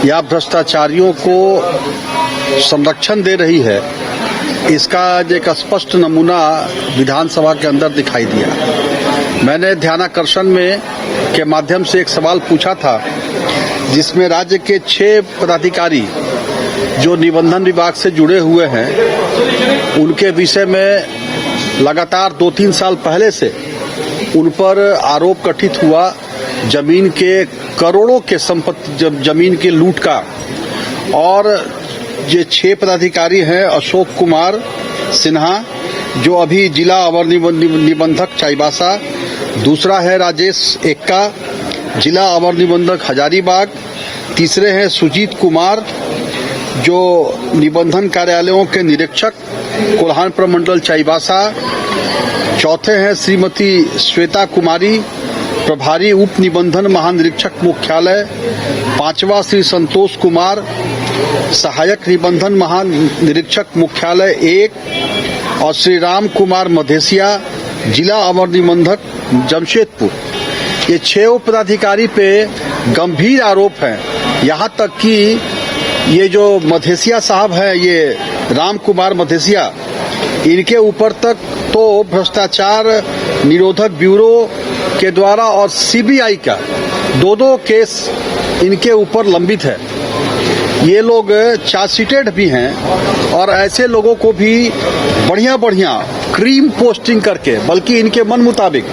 या भ्रष्टाचारियों को संरक्षण दे रही है, इसका एक स्पष्ट नमूना विधानसभा के अंदर दिखाई दिया। मैंने ध्यानाकर्षण में के माध्यम से एक सवाल पूछा था, जिसमें राज्य के 6 पदाधिकारी जो निबंधन विभाग से जुड़े हुए हैं, उनके विषय में लगातार 2-3 साल पहले से उन पर आरोप गठित हुआ जमीन के करोड़ों के संपत्ति जमीन के लूट का। और ये 6 पदाधिकारी हैं अशोक कुमार सिन्हा, जो अभी जिला अवर निबंधक चाईबासा, दूसरा है राजेश एक्का, जिला अवर निबंधक हजारीबाग, तीसरे हैं सुजीत कुमार, जो निबंधन कार्यालयों के निरीक्षक कोल्हान प्रमंडल चाईबासा, चौथे हैं श्रीमती श्वेता कुमारी, प्रभारी उप निबंधन महानिरीक्षक मुख्यालय, पांचवा श्री संतोष कुमार, सहायक निबंधन महानिरीक्षक मुख्यालय 1, और श्री राम कुमार मधेसिया, जिला अवर निबंधक जमशेदपुर। ये 6 पदाधिकारी पे गंभीर आरोप हैं। यहाँ तक कि ये जो मधेसिया साहब हैं, ये राम कुमार मधेसिया, इनके ऊपर तक तो भ्रष्टाचार निरोधक ब्यूरो के द्वारा और सीबीआई का 2 केस इनके ऊपर लंबित है। ये लोग चार्जशीटेड भी हैं और ऐसे लोगों को भी बढ़िया क्रीम पोस्टिंग करके, बल्कि इनके मन मुताबिक,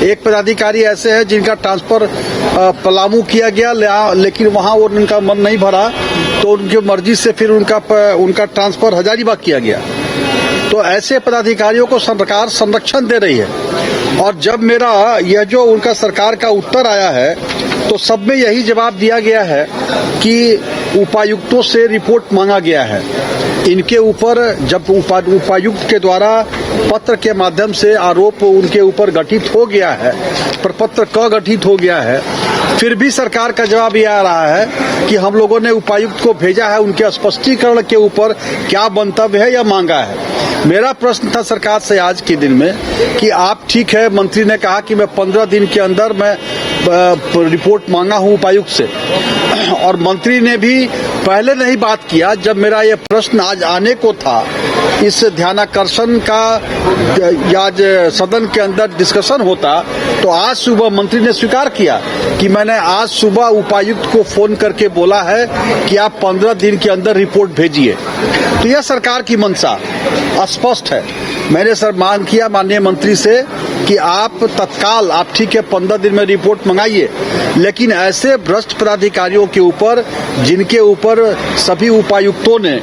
एक पदाधिकारी ऐसे हैं जिनका ट्रांसफर पलामू किया गया, लेकिन वहां वो उनका मन नहीं भरा तो उनकी मर्जी से फिर उनका ट्रांसफर हजारीबाग किया गया। तो ऐसे पदाधिकारियों को सरकार संरक्षण दे रही है। और जब मेरा यह जो उनका सरकार का उत्तर आया है, तो सब में यही जवाब दिया गया है कि उपायुक्तों से रिपोर्ट मांगा गया है। इनके ऊपर जब उपायुक्त के द्वारा पत्र के माध्यम से आरोप उनके ऊपर गठित हो गया है, प्रपत्र क गठित हो गया है, फिर भी सरकार का जवाब यह आ रहा है कि हम लोगों ने उपायुक्त को भेजा है, उनके स्पष्टीकरण के ऊपर क्या मंतव्य है या मांगा है। मेरा प्रश्न था सरकार से आज के दिन में कि आप, ठीक है, मंत्री ने कहा कि मैं 15 दिन के अंदर मैं रिपोर्ट मांगा हूं उपायुक्त से, और मंत्री ने भी पहले नहीं बात किया। जब मेरा ये प्रश्न आज आने को था, इस ध्यानाकर्षण का आज सदन के अंदर डिस्कशन होता, तो आज सुबह मंत्री ने स्वीकार किया कि मैंने आज सुबह उपायुक्त को फोन करके बोला है कि आप 15 दिन के अंदर रिपोर्ट भेजिए। तो यह सरकार की मंशा स्पष्ट है। मैंने सर मांग किया माननीय मंत्री से कि आप तत्काल, आप ठीक है 15 दिन में रिपोर्ट मंगाइए, लेकिन ऐसे भ्रष्ट पदाधिकारियों के ऊपर, जिनके ऊपर सभी उपायुक्तों ने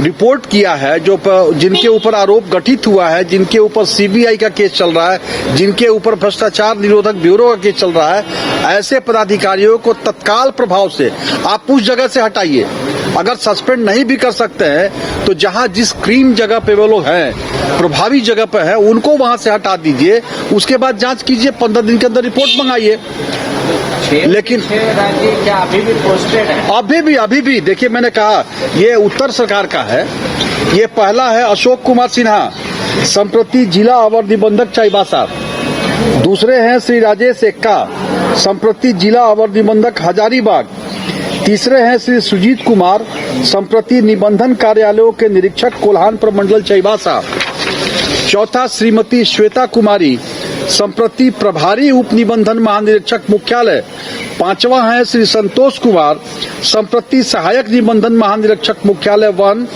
रिपोर्ट किया है, जिनके ऊपर आरोप गठित हुआ है, जिनके ऊपर सीबीआई का केस चल रहा है, जिनके ऊपर भ्रष्टाचार निरोधक ब्यूरो का केस चल रहा है, ऐसे पदाधिकारियों को तत्काल प्रभाव से आप उस जगह से हटाइए। अगर सस्पेंड नहीं भी कर सकते हैं तो जहां जिस क्रीम जगह पे वो लोग हैं, प्रभावी जगह पे है, उनको वहां से हटा दीजिए। उसके बाद जांच कीजिए, 15 दिन के अंदर रिपोर्ट मंगाइए। लेकिन क्या अभी भी पोस्टेड है? अभी भी देखिए, मैंने कहा ये उत्तर सरकार का है। ये पहला है अशोक कुमार सिन्हा, संप्रति जिला अवर निबंधक चाईबासा। दूसरे हैं श्री राजेश एक्का, संप्रति जिला अवर निबंधक हजारीबाग। तीसरे हैं श्री सुजीत कुमार, संप्रति निबंधन कार्यालयों के निरीक्षक कोल्हान प्रमंडल चाईबासा। चौथा श्रीमती श्वेता कुमारी, संप्रति प्रभारी उप निबंधन महानिरीक्षक मुख्यालय। पांचवा है श्री संतोष कुमार, संप्रति सहायक निबंधन महानिरीक्षक मुख्यालय 1,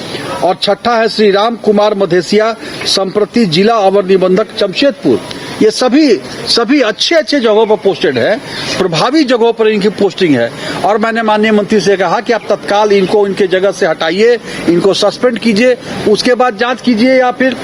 और छठा है श्री राम कुमार मधेसिया, संप्रति जिला अवर निबंधक जमशेदपुर। ये सभी अच्छे जगहों पर पोस्टेड है, प्रभावी जगहों पर इनकी पोस्टिंग है। और मैंने माननीय मंत्री से कहा कि आप तत्काल इनको इनके जगह से हटाइए, इनको सस्पेंड कीजिए, उसके बाद जांच कीजिए। या फिर,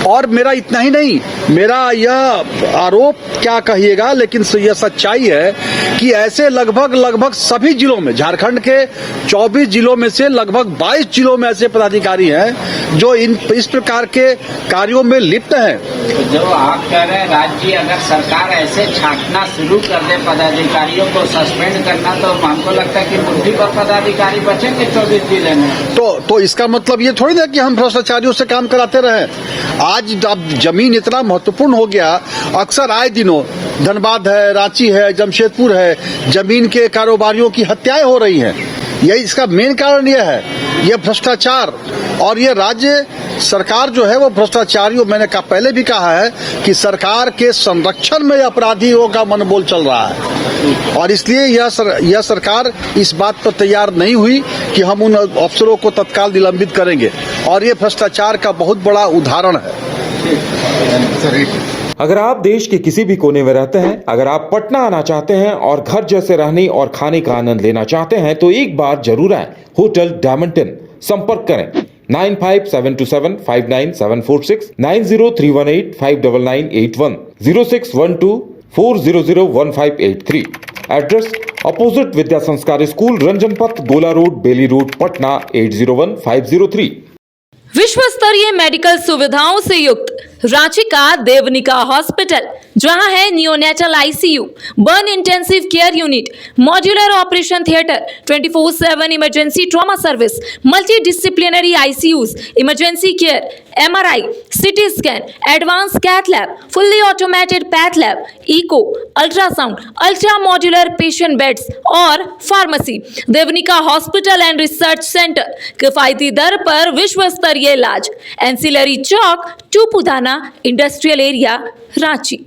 और मेरा इतना ही नहीं, मेरा यह आरोप क्या कहिएगा, लेकिन यह सच्चाई है कि ऐसे लगभग सभी जिलों में, झारखंड के 24 जिलों में से लगभग 22 जिलों में ऐसे पदाधिकारी हैं जो इस प्रकार के कार्यों में लिप्त हैं। जो आप कह रहे हैं, राज्य अगर सरकार ऐसे छांटना शुरू कर दे, पदाधिकारियों को सस्पेंड करना, तो हमको लगता है कि मुट्ठी पर पदाधिकारी बचेंगे 24 जिले में। तो इसका मतलब ये थोड़ी ना कि हम भ्रष्टाचारियों से काम कराते रहे। आज अब जमीन इतना महत्वपूर्ण हो गया, अक्सर आए दिनों धनबाद है, रांची है, जमशेदपुर है, जमीन के कारोबारियों की हत्याएं हो रही हैं। यही इसका मेन कारण यह है, यह भ्रष्टाचार। और ये राज्य सरकार जो है वो भ्रष्टाचारियों, मैंने पहले भी कहा है कि सरकार के संरक्षण में अपराधियों का मनोबल चल रहा है। और इसलिए यह सरकार इस बात पर तैयार नहीं हुई कि हम उन अफसरों को तत्काल निलंबित करेंगे। और ये भ्रष्टाचार का बहुत बड़ा उदाहरण है। अगर आप देश के किसी भी कोने में रहते हैं, अगर आप पटना आना चाहते हैं और घर जैसे रहने और खाने का आनंद लेना चाहते हैं तो एक बार जरूर आए होटल डायमंड इन। संपर्क करें 9572759746, 9031859981, 0612400153। एड्रेस अपोजिट विद्या संस्कार स्कूल, रंजन पथ, गोला रोड, बेली रोड, पटना 801503। विश्व स्तरीय मेडिकल सुविधाओं से युक्त रांची का देवनिका हॉस्पिटल, जहां है neonatal ICU, burn intensive care unit, modular operation theatre, 24/7 emergency trauma service, multi disciplinary ICUs, emergency care, MRI, CT scan, advance cath lab, fully automated path lab, echo, ultrasound, ultra modular patient beds और pharmacy. Devanika hospital and research centre, किफायती दर पर विश्व स्तरीय इलाज, ancillary Chowk, Tupudana industrial area, Ranchi.